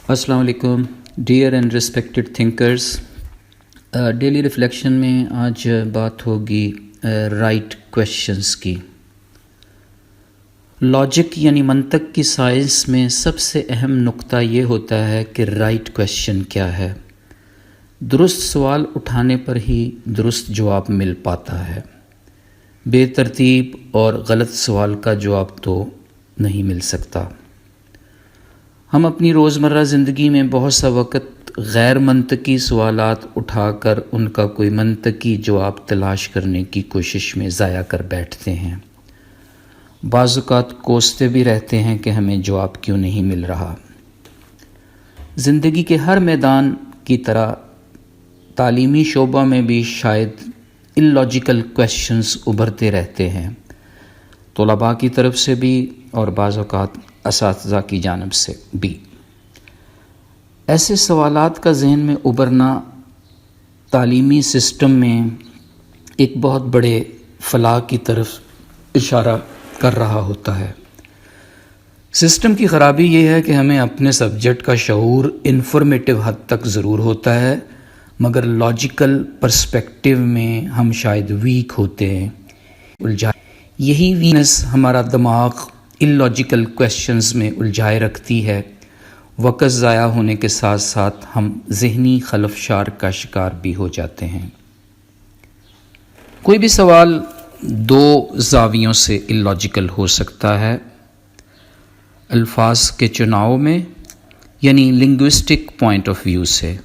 السلام علیکم dear and respected thinkers. Daily reflection میں آج بات ہوگی رائٹ کویشچنز کی. لاجک یعنی منطق کی سائنس میں سب سے اہم نقطہ یہ ہوتا ہے کہ رائٹ کویشچن کیا ہے. درست سوال اٹھانے پر ہی درست جواب مل پاتا ہے. بے ترتیب اور غلط سوال کا جواب تو نہیں مل سکتا. ہم اپنی روزمرہ زندگی میں بہت سا وقت غیر منطقی سوالات اٹھا کر ان کا کوئی منطقی جواب تلاش کرنے کی کوشش میں ضائع کر بیٹھتے ہیں. بعض اوقات کوستے بھی رہتے ہیں کہ ہمیں جواب کیوں نہیں مل رہا. زندگی کے ہر میدان کی طرح تعلیمی شعبہ میں بھی شاید اللاجیکل کویشچنز ابھرتے رہتے ہیں، طلباء کی طرف سے بھی اور بعض اوقات اساتذہ کی جانب سے بھی. ایسے سوالات کا ذہن میں ابھرنا تعلیمی سسٹم میں ایک بہت بڑے فلاح کی طرف اشارہ کر رہا ہوتا ہے. سسٹم کی خرابی یہ ہے کہ ہمیں اپنے سبجیکٹ کا شعور انفارمیٹیو حد تک ضرور ہوتا ہے، مگر لاجیکل پرسپیکٹیو میں ہم شاید ویک ہوتے ہیں. یہی ویکنس ہمارا دماغ اللاجیکل کویشچنز میں الجھائے رکھتی ہے. وقت ضائع ہونے کے ساتھ ساتھ ہم ذہنی خلفشار کا شکار بھی ہو جاتے ہیں. کوئی بھی سوال دو زاویوں سے اللاجیکل ہو سکتا ہے. الفاظ کے چناؤ میں یعنی لنگوسٹک پوائنٹ آف ویو سے،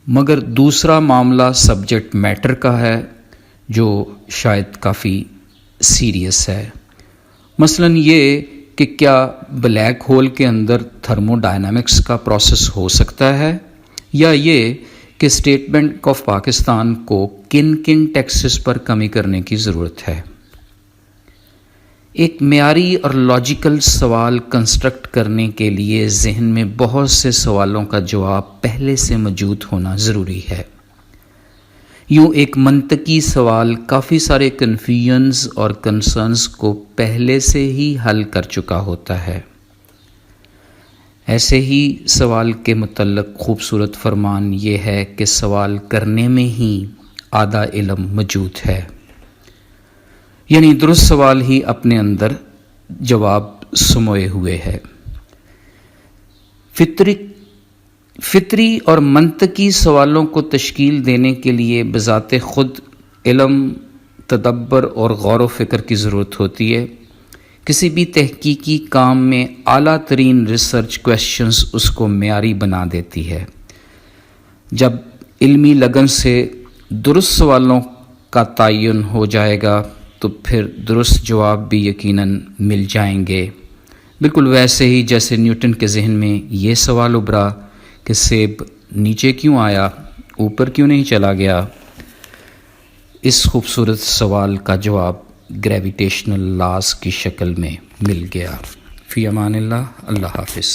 مگر دوسرا معاملہ سبجیکٹ میٹر کا ہے جو شاید کافی سیریس ہے. مثلا یہ کہ کیا بلیک ہول کے اندر تھرمو ڈائنامکس کا پروسیس ہو سکتا ہے، یا یہ کہ اسٹیٹ بینک آف پاکستان کو کن ٹیکسز پر کمی کرنے کی ضرورت ہے. ایک معیاری اور لاجیکل سوال کنسٹرکٹ کرنے کے لیے ذہن میں بہت سے سوالوں کا جواب پہلے سے موجود ہونا ضروری ہے. یوں ایک منطقی سوال کافی سارے کنفیوژنز اور کنسرنز کو پہلے سے ہی حل کر چکا ہوتا ہے. ایسے ہی سوال کے متعلق خوبصورت فرمان یہ ہے کہ سوال کرنے میں ہی آدھا علم موجود ہے. یعنی درست سوال ہی اپنے اندر جواب سموئے ہوئے ہے. فطری اور منطقی سوالوں کو تشکیل دینے کے لیے بذات خود علم، تدبر اور غور و فکر کی ضرورت ہوتی ہے. کسی بھی تحقیقی کام میں اعلیٰ ترین ریسرچ کویشچنز اس کو معیاری بنا دیتی ہے. جب علمی لگن سے درست سوالوں کا تعین ہو جائے گا تو پھر درست جواب بھی یقیناً مل جائیں گے. بالکل ویسے ہی جیسے نیوٹن کے ذہن میں یہ سوال ابھرا کہ سیب نیچے کیوں آیا، اوپر کیوں نہیں چلا گیا. اس خوبصورت سوال کا جواب گریویٹیشنل لاز کی شکل میں مل گیا. فی امان اللہ. اللہ حافظ.